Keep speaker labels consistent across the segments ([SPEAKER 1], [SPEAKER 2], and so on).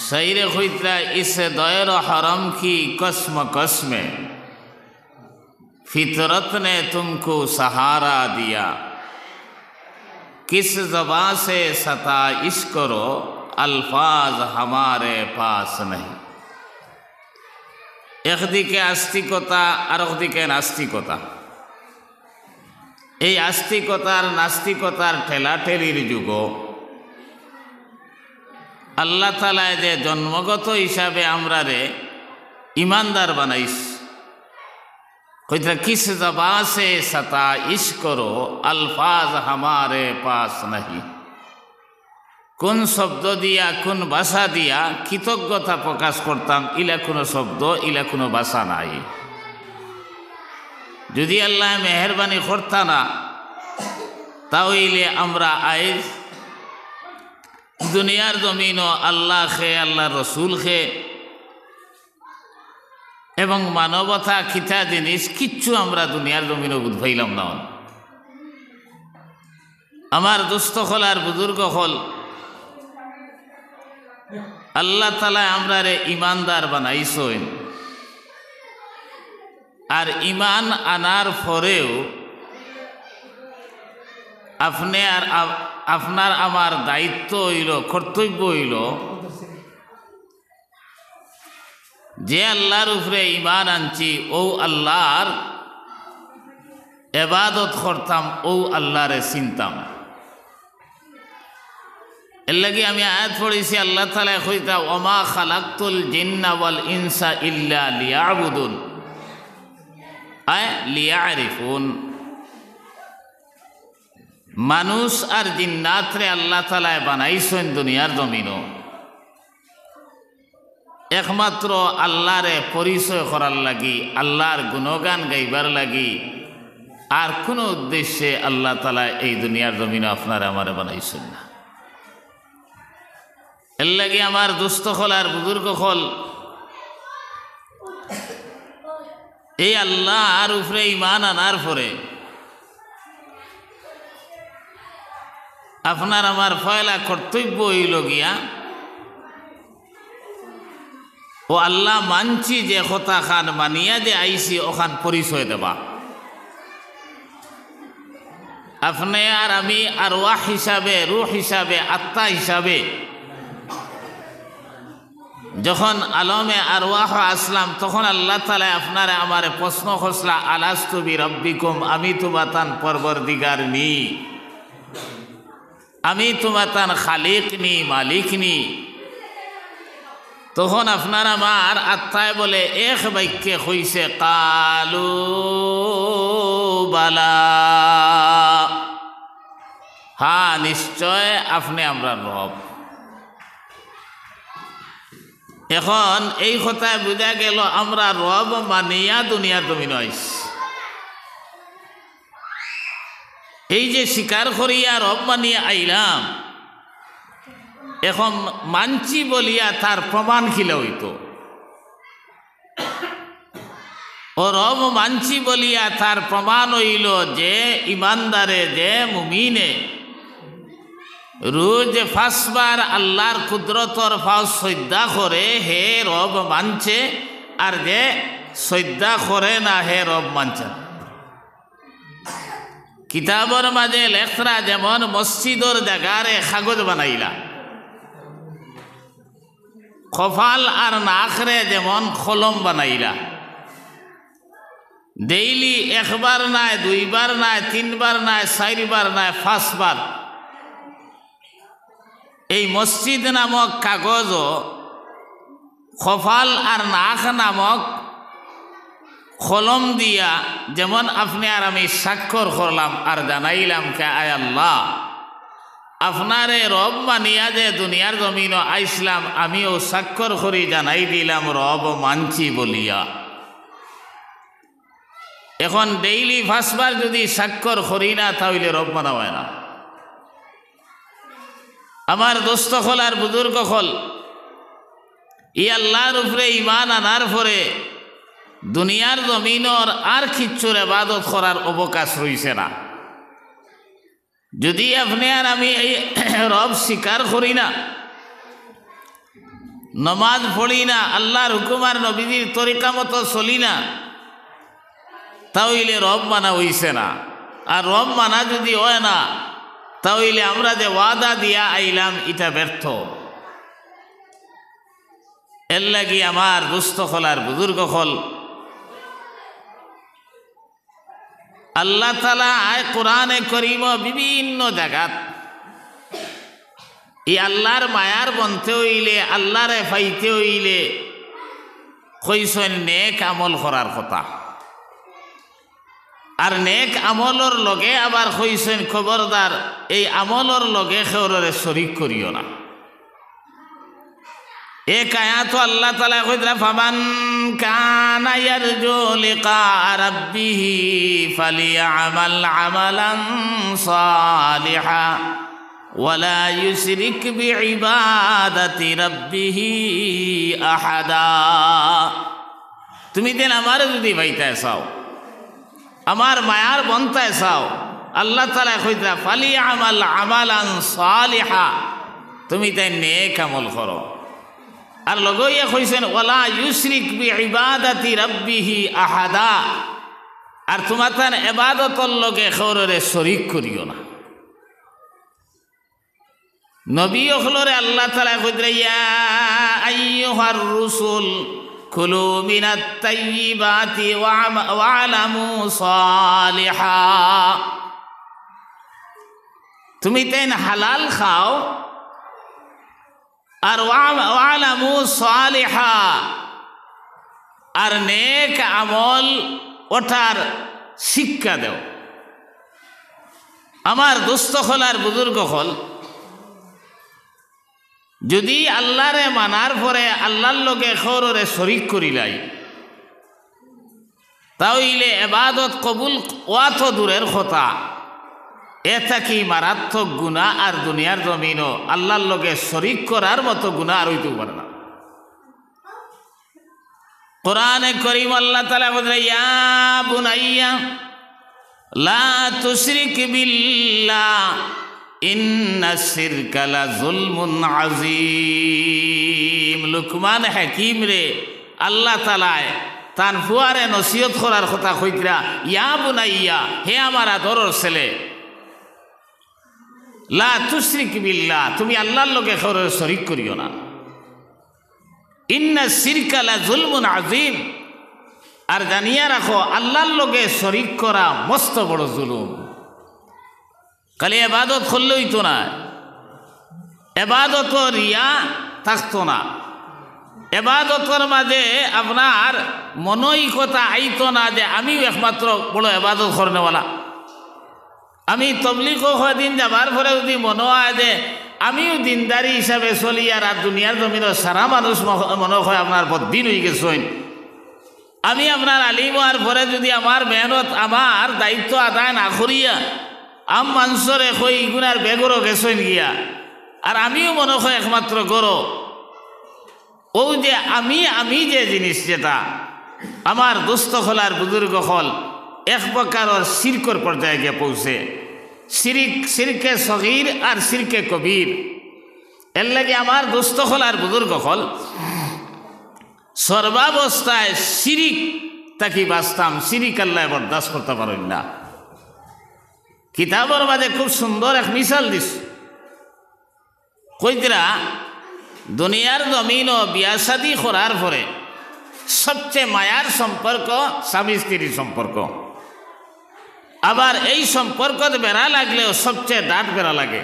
[SPEAKER 1] सैर खुतरा इस दौर हरम की कसम कसमें फितरत ने तुमको सहारा दिया, किस ज़बान से सताइश करो अल्फाज हमारे पास नहीं। একদিকে আস্তিকতা আর একদিকে নাস্তিকতা। এই আস্তিকতার নাস্তিকতার ঠেলাঠেলির যুগ আল্লাহ তাআলা যে জন্মগত হিসাবে আমরা রে ইমানদার বানাইস, কইতা কিস জবান সে সতাইশ করো আলফাজ হামারে পাস নাহি। কোন শব্দ দিয়া কোন ভাষা দিয়া কৃতজ্ঞতা প্রকাশ করতাম, ইলা কোনো শব্দ ইলা কোনো ভাষা নাই। যদি আল্লাহ মেহরবানি করতা না তাহলে আমরা আইজ দুনিয়ার জমিনও আল্লাহ খে আল্লাহ রসুল খে এবং মানবতা খিতা জিনিস কিচ্ছু আমরা দুনিয়ার জমিনও বুঝাইলাম না। আমার দোস্ত হল আর বুজুর্গ হল, আল্লাহ তাআলা আমরা রে ইমানদার বানাইছেন, আর ইমান আনার পরেও আপনি আর আপনার আমার দায়িত্ব হইল, কর্তব্য হইল যে আল্লাহর উপরে ইমান আনছি ও আল্লাহর ইবাদত করতাম, ও আল্লাহরে চিনতাম। এর লাগি আমি আয়াত পড়েছি, আল্লাহ তাআলা কইতা ওমা খালাকতুল জিন্না ওয়াল ইনসা ইল্লা লিয়াবুদুন, লিয়ারিফুন। মানুষ আর জিন্নাতরে আল্লাহ তাআলা বানাইছেন দুনিয়ার জমিনও একমাত্র আল্লাহরে পরিচয় করার লাগি, আল্লাহর গুণগান গাইবার লাগি, আর কোনো উদ্দেশ্যে আল্লাহ তাআলা এই দুনিয়ার জমিনও আপনারা আমারে বানাইছেন না। এর লাগি আমার দুস্থ হল আর বুজুর্গ হল, এই আল্লাহর উপরে ইমান আনার পরে আপনার আমার পয়লা কর্তব্য হইল গিয়া ও আল্লাহ মানছি যে কথা খান মানিয়া যে আইসি ওখান পরিচয় দেবা। আপনি আর আমি আরওয়াহ হিসাবে, রূহ হিসাবে, আত্মা হিসাবে যখন আলমে আরওয়াহ আসলাম তখন আল্লাহ তাআলা আপনারে আমারে প্রশ্ন করছলা আলাস্তু বিরাব্বিকুম, আমি তোমাতান পরবর্দিগার নি, আমি তোমাতান খালিক নি, মালিক নি। তখন আপনার আমার আত্মায় বলে এক বাক্যে হইছে কালু বালা, হ্যাঁ নিশ্চয় আপনি আমরা রব। এখন এই কথায় বোঝা গেল আমরা রব মানিয়া দুনিয়ার জমিন আইছি। এই যে স্বীকার করিয়া রব মানিয়া আইলাম, এখন মানছি বলিয়া তার প্রমাণ খিলে হইত। ও রব মানছি বলিয়া তার প্রমাণ হইল যে ইমানদারে, যে মুমিনে রোজ ফাঁসবার আল্লাহর কুদরতর ফাঁস শ্রদ্ধা করে হে রব মানছে, আর যে শ্রদ্ধা করে না হে রব মানছে। কিতাবর মাঝে লেখরা যেমন মসজিদর জায়গারে কাগজ বানাইলা, কপাল আর নাখরে যেমন কলম বানাইলা, ডেইলি একবার নাই, দুইবার নাই, তিনবার নাই, চারবার নাই, পাঁচবার এই মসজিদ নামক কাগজ কপাল আর নাক নামক কলম দিয়া যেমন আপনি আর আমি স্বাক্ষর করলাম আর জানাইলাম কে আয় আল্লাহ আপনারে রব মানিয়া যে দুনিয়ার জমিন আইসলাম, আমিও স্বাক্ষর করি জানাই দিলাম রব মানছি বলিয়া। এখন ডেইলি পাঁচবার যদি স্বাক্ষর করি না তাহলে রব মানা হয় না। আমার দোস্ত হল আর বুজুর্গ হল, ই আল্লাহর উপরে ইমান আনার পরে দুনিয়ার জমিনর আর কিচ্ছুর ইবাদত করার অবকাশ রইছে না। যদি আপনি আর আমি এই রব স্বীকার করি না নমাজ পড়ি না, আল্লাহর হুকুম আর নবীজির তরিকা মতো চলি না, তাহলে রব মানা হইছে না। আর রব মানা যদি হয় না, তাহলে আমরা যে ওয়াদা দিয়া আইলাম এটা ব্যর্থ। এর লাগি আমার দুস্থ হল আর বুজুর্গ হল, আল্লাহ তাআলা কোরআনে করিম বিভিন্ন জায়গাত এই আল্লাহর মায়ার বনতে হইলে, আল্লাহরে পাইতে হইলে কইছেন নেক আমল করার কথা। আর নেক আমলর লগে আবার কইছেন খবরদার এই আমলর লগে খেউরে শরীক করিও না। এক আয়াত আল্লাহ তাআলা কইরা ফামান কানা ইয়ারজু লিকা রাব্বিহি ফালিয়ামাল আমালান সালিহা ওয়ালা ইউশরিক বিইবাদাতি রাব্বিহি আহাদা। তুমি দেন আমার যদি পাইতে চাও, আমার মায়ার বনতে চাও, আল্লাহ তাআলা কইরা ফালিয়ামাল আমালান সালিহা, তুমি তাই নেক আমল করো। আর লগইয়া কইছেন ওয়ালা ইউশরিক বিইবাদাতি রাব্বিহি আহাদা, আর তোমার তার ইবাদতর লগে খেউরে শরীক করিও না। নবী হলরে আল্লাহ তাআলা কইরা ইয়া আইয়ুহার রুসুল কুলু মিনাত তাইয়্যিবাতি ওয়া'লামু সালিহা, তুমি তাইন হালাল খাও আর ওয়া'লামু সালিহা, আর নেক আমল ওঠার শিক্ষা দেও। আমার দুস্থ হল আর বুজুর্গ হল, যদি আল্লাহরে মানার পরে আল্লাহর লগে খেউরে শরীক করিলাই, তাহলে ইবাদত কবুল ওয়া তো দূরের কথা, এটা কি মারাত্মক গুনাহ, আর দুনিয়ার জমিনও আল্লাহর লগে শরীক করার মতো গুনাহ আর হইতে পারে না। কোরআনে করিম আল্লাহ তাআলা বলেন ইয়া বুনাইয়া লা তুশরিক বিল্লাহ ইন্নাশ শিরকা লাযুলমুন আযীম। লুকমান হাকিম রে আল্লাহ তাআলা তান ফুয়ারে নসিহত করার কথা কইতরা, ইয়া বুনাইয়া, হে আমার আদরের ছেলে, লা তুশরিক বিল্লাহ, তুমি আল্লাহর লগে খেউরে শরীক করিও না। ইন্নাশ শিরকা লাযুলমুন আযীম, আর জানিয়া রাখো আল্লাহর লগে শরীক করা মস্ত বড় জুলুম। খালি ইবাদত করলে হইতো না, ইবাদত রিয়া থাকতো না, ইবাদতের মাঝে আপনার মনইকতা আইতো না যে আমিও একমাত্র বড় ইবাদত করনেওয়ালা। আমি তবলিগ দিন যাবার পরে যদি মনে হয় যে আমিও দিনদারি হিসাবে চলি, আর দুনিয়ার জমিনের সারা মানুষ মনে হয় আপনার বদ্দিন হয়ে গেছেন, আমি আপনার আলিম হওয়ার পরে যদি আমার মেহনত আমার দায়িত্ব আদায় না করিয়া আম মানুষরে কই গুনার বেগরও গেছেন গিয়া, আর আমিও মনে হয় একমাত্র গরো, ও যে আমি যে জিনিস যেটা আমার দুস্থ হল আর বুজুর্গ হল এক প্রকারের শিরকর পর্যায়ে গিয়ে পৌঁছে। শিরকে সগীর আর শিরকে কবির। এর লাগে আমার দুস্থ হল আর বুজুর্গ হল সর্বাবস্থায় শিরিক তাকি বাঁচতাম, শিরিক আল্লাহ বরদাস্ত করতে পারেন না। কিতাবের মাঝে খুব সুন্দর এক মিসাল দিস, কইতরা দুনিয়ার জমিন ও বিয়া শাদী করার পরে সবচেয়ে মায়ার সম্পর্ক স্বামী স্ত্রীর সম্পর্ক। আবার এই সম্পর্ক বেড়া লাগলেও সবচেয়ে দাঁত বেড়া লাগে।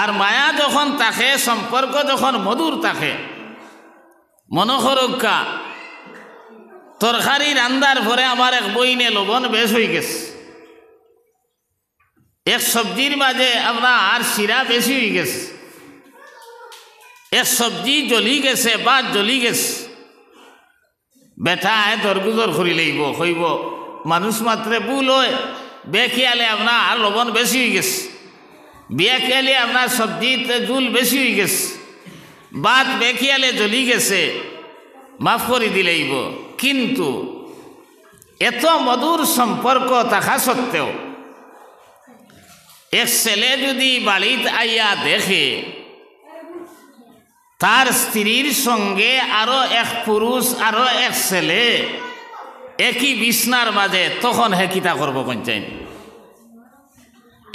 [SPEAKER 1] আর মায়া যখন থাকে, সম্পর্ক যখন মধুর থাকে, মনোহরক্ষা তরকারি রান্দার পরে আমার এক বইনে লবণ বেশ হয়ে গেছে, এক সবজির মাঝে আপনার শিরা বেশি হয়ে গেছে, এক সবজি জ্বলি গেছে বা জ্বলি গেছে, বেটা দরগুজর করি লইব, কইব মানুষ মাত্রে ভুল হয়, বেখিয়ালে আপনার লবণ বেশি হয়ে গেছে, বেখিয়ালে আপনার সবজিতে জুল বেশি হয়ে গেছে, বাত বেখিয়ালে জ্বলি গেছে, মাফ করে দিলেইব। কিন্তু এত মধুর সম্পর্ক থাকা সত্ত্বেও এক ছেলে যদি বাড়িতে আইয়া দেখে তার স্ত্রীর সঙ্গে আরো এক পুরুষ আরো এক ছেলে একই বিছনার মাঝে, তখন হে কিতা করবো কঞ্চাইন?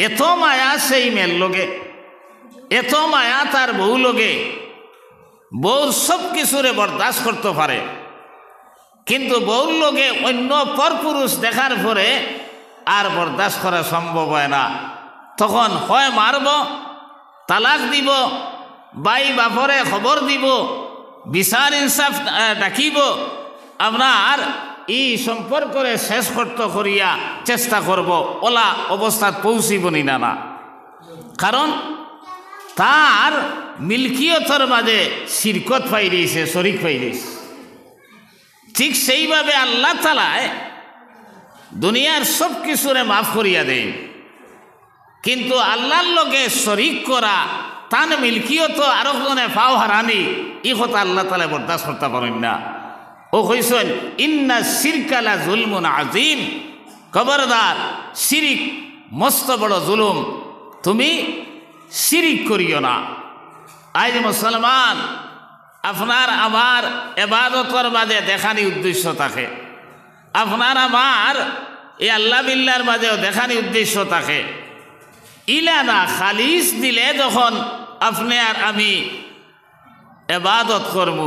[SPEAKER 1] এত মায়া সেই মেয়ের লোকে, এত মায়া তার বউ লোকে, বউর সব কিছুরে বরদাস্ত করতে পারে, কিন্তু বউর লোকে অন্য পরপুরুষ দেখার পরে আর বরদাস্ত করা সম্ভব হয় না। তখন হয় মারব, তালাক দিব, বাই বাপরে খবর দিব, বিচার ইনসাফ ডাকিব, আপনার এই সম্পর্করে শেষ করতে করিয়া চেষ্টা করব, ওলা অবস্থাত পৌঁছিব না না। কারণ তার মিল্কিয়তর মাঝে শিরকত পাই দিয়েছে, শরিক পাই দিয়েছে। ঠিক সেইভাবে আল্লাহ তাআলা দুনিয়ার সব কিছুরে মাফ করিয়া দেন, কিন্তু আল্লাহর লগে শরিক করা, তান মিল্কিয়ত আরো জনে পাও হারানি, ই কথা আল্লাহ তাআলা বরদাস্ত করতে পারেন না। ও কইছেন ইন্না শিরকা লা যুলমুন আযীম, খবরদার শিরিক মস্ত বড় জুলুম, তুমি শিরিক করিও না। আজ মুসলমান আপনার আমার ইবাদতের মাঝে দেখানি উদ্দেশ্য থাকে, আপনার আমার এই আল্লাহ বিল্লাহর মাঝেও দেখানি উদ্দেশ্য থাকে। ইলা না খালিস দিলে যখন আপনি আর আমি ইবাদত করব,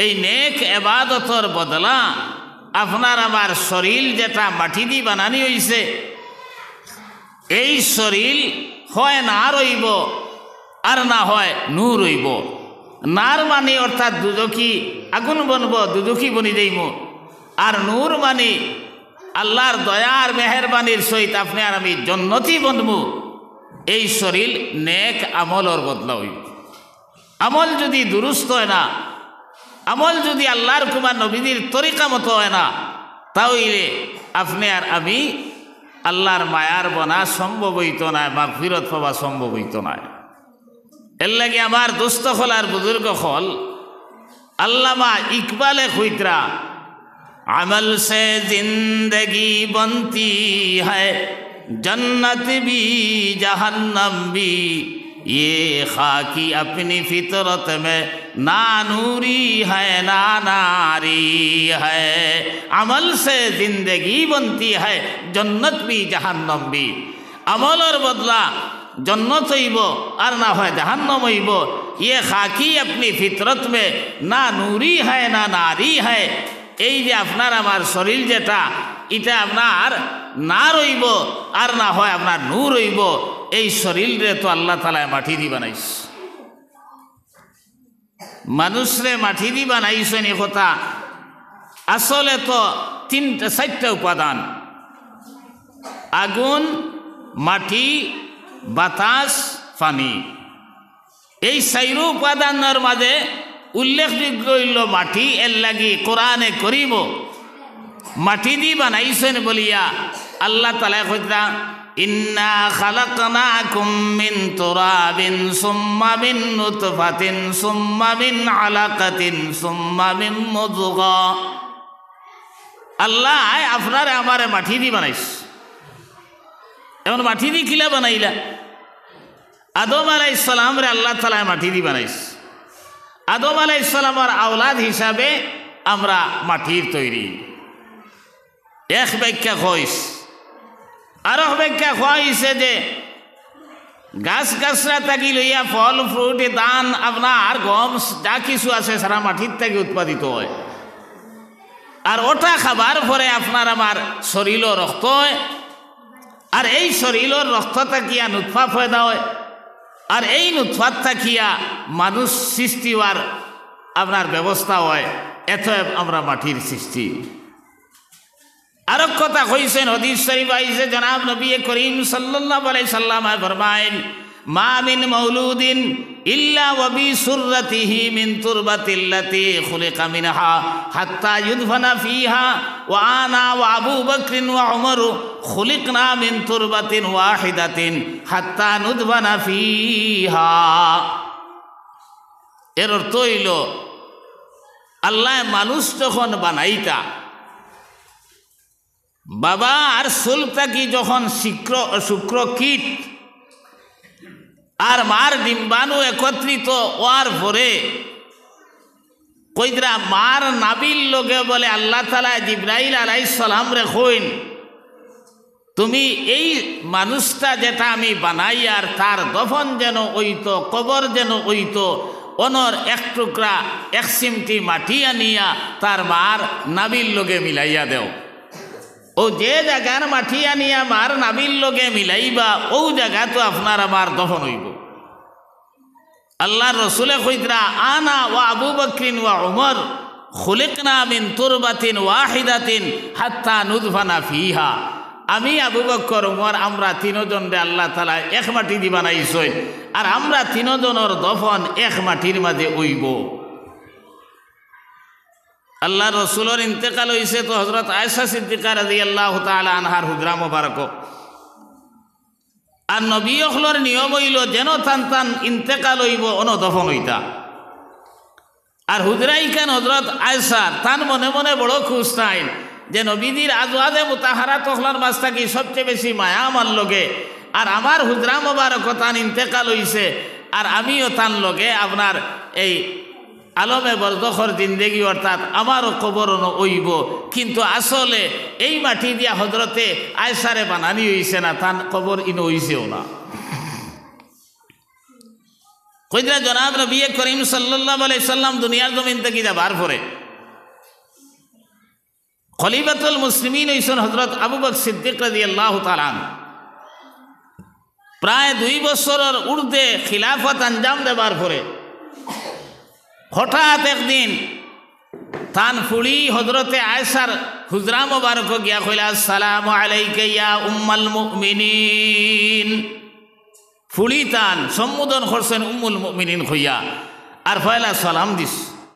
[SPEAKER 1] এই নেক ইবাদতর বদলা আপনার আমার শরীর যেটা মাটি দিয়ে বানানি হইছে, এই শরীর হয় না রইব আর না হয় নূর রইব। নার মানে অর্থাৎ দুদকি আগুন বনব, দুদকি বনি যাইব, আর নূর মানে আল্লাহর দয়ার মেহেরবানির সহিত আপনি আর আমি জন্নতি বনব। এই শরীর নেক আমলর বদলা হইব। আমল যদি দুরুস্ত হয় না, আমল যদি আল্লাহর কুমার নবীদের তরিকা মতো হয় না, তাহলে আপনি আর আমি আল্লাহর মায়ার বনা সম্ভব হইত না, মাগফিরত পাওয়া সম্ভব হইত না। এর লাগে আমার দুস্থ হল আর বুজুর্গ হল আল্লামা ইকবালে খুইতরা, আমল সে জিন্দগি বনতি হ্যায় জন্নত ভি জাহান্নম ভি, ये खाकी अपनी फितरत में ना नूरी है ना नारी है, अमल से जिंदगी बनती है जन्नत भी जहन्नम भी। अमलर बदला जन्नत हईब और ना है जहन्नम हईब। ये खाकी अपनी फितरत में ना नूरी है ना नारी है। এই যে আপনার আমার শরীর যেটা, এটা আপনার না রইব আর না হয় আপনার নূর রইব। এই শরীরে তো আল্লাহ তাআলা মাটি দি বানাইছে, মানুষরে মাটি দি বানাইছেন। এ কথা আসলে তো তিনটা চারটা উপাদান, আগুন, মাটি, বাতাস, পানি। এই চাইর উপাদানের মাঝে উল্লেখযোগ্য হইল মাটি। এর লাগি কোরআনে করিব মাটি দি বানাইছেন বলিয়া আল্লাহ তাআলা কইতা, ইন্না খালাকনাকুম মিন তুরাবিন সুম্মা মিন নুতফাতিন সুম্মা মিন আলাকাতিন সুম্মা মিন মুযগা। আল্লাহ আপনারে আমারে মাটি দি বানাইছে। এমন মাটি দি কিলা বানাইলা? আদম আলাইহিস সালাম রে আল্লাহ তাআলা মাটি দি বানাইছে। আদম আলাইহিস সালামের আওলাদ হিসাবে আমরা মাটির তৈরি। এক ব্যাখ্যা কইস, আর এক ব্যাখ্যা কইছে যে গাছ গাছরা থাকি লইয়া ফল ফ্রুট ধান আপনার গম যা কিছু আছে সারা মাটির থেকে উৎপাদিত হয়। আর ওটা খাবার পরে আপনার আমার শরীরও রক্ত হয়, আর এই শরীরের রক্ত থাকিয়া নুৎফা পয়দা হয়, আর এই নুৎফাত থাকিয়া মানুষ সৃষ্টি হওয়ার আপনার ব্যবস্থা হয়। এত আমরা মাটির সৃষ্টি। আরো কথা কইছেন হাদিস শরীফ আইছে, জনাব নবী করিম সাল্লাল্লাহু আলাইহি সাল্লাম ফরমায়েন, মা মিন মাউলুদিন ইল্লা ওয়া বি সুররাতিহি মিন তুরবাতিল্লাতি খুলিকা মিনহা হাত্তা ইউদফানা ফিহা ওয়া আনা ওয়া আবু বকর ওয়া উমর খুলিকনা মিন তুরবাতিন ওয়াহিদাতিন হাত্তা নুদফানা ফিহা। এর অর্থ হইল আল্লাহ মানুষ যখন বানাইতা, বাবা আর সুলতাকি যখন শুক্র কীট আর মার ডিম্বাণু একত্রিত হওয়ার পরে কইরা মার নাবিল লগে বলে আল্লাহ তাআলা জিবরাইল আলাইহিস সালাম রে কইন তুমি এই মানুষটা যেটা আমি বানাই আর তার দফন যেন হইতো, কবর যেন হইতো, অনর এক টুকরা এক সিমটি মাটি আনিয়া তার মার নাবিল লগে মিলাইয়া দেও। ও যে জায়গার মাটি আনিয়া মার নাবিল লগে মিলাইবা ও জায়গা তো আপনার আমার দফন হইব। আল্লাহর রসুলে কইতরা আনা ওয়া আবু বকরিন ওয়া উমর খুলিকনা মিন তুরবাতিন ওয়াহিদাতিন হাত্তা নুদফানা ফিহা। আমি আবু বকর উমর আমরা তিনজন রে আল্লাহ তাআলা এক মাটি দি বানাইছেন আর আমরা তিনজনের দফন এক মাটির মাঝে হইব। আল্লাহর রসুলের ইন্তেকাল হইছে তো হযরত আয়েশা সিদ্দিকা রাদিয়াল্লাহু তাআলা আনহার হুজরা মোবারক। আর নবী হলর নিয়ম হইল যেন তান ইন্তেকাল হইব অন দফন হইতা। আর হুজরাই কেন হযরত আয়েশা তান মনে মনে বড় খুশ তাইন যে নবীজির আজওয়াজে মুতাহারা তখলার মাছ থাকি সবচেয়ে বেশি মায়া আমার লগে, আর আমার হুজরা মোবারক তান ইন্তেকাল হইছে আর আমিও তান লগে আপনার এই আলমে বরদখর জিন্দেগি অর্থাৎ আমারও কবর হইব। কিন্তু আসলে এই মাটি দিয়া হজরতে আয়েশারে বানানি হইছে না, তান কবর ইনো হইছেও না। কইরা জনাব নবী করিম সাল্লাল্লাহু আলাইহি সাল্লাম দুনিয়ার জমিন থেকে যাবার পরে খলিফাতুল মুসলিমিন হইছেন হযরত আবু বকর সিদ্দিক রাদিয়াল্লাহু তাআলা। প্রায় 2 বছরের ঊর্ধ্বে খিলাফত আঞ্জাম দেবার পরে হঠাৎ একদিন তান ফুড়ি হজরতে আয়েশার হুজরা মোবারক গিয়া কইলা আসসালামু আলাইকা ইয়া উম্মাল মুমিনিন। ফুড়ি তান সম্বোধন করছেন উম্মুল মুমিনিন হইয়া আর পয়লা সালাম দিস।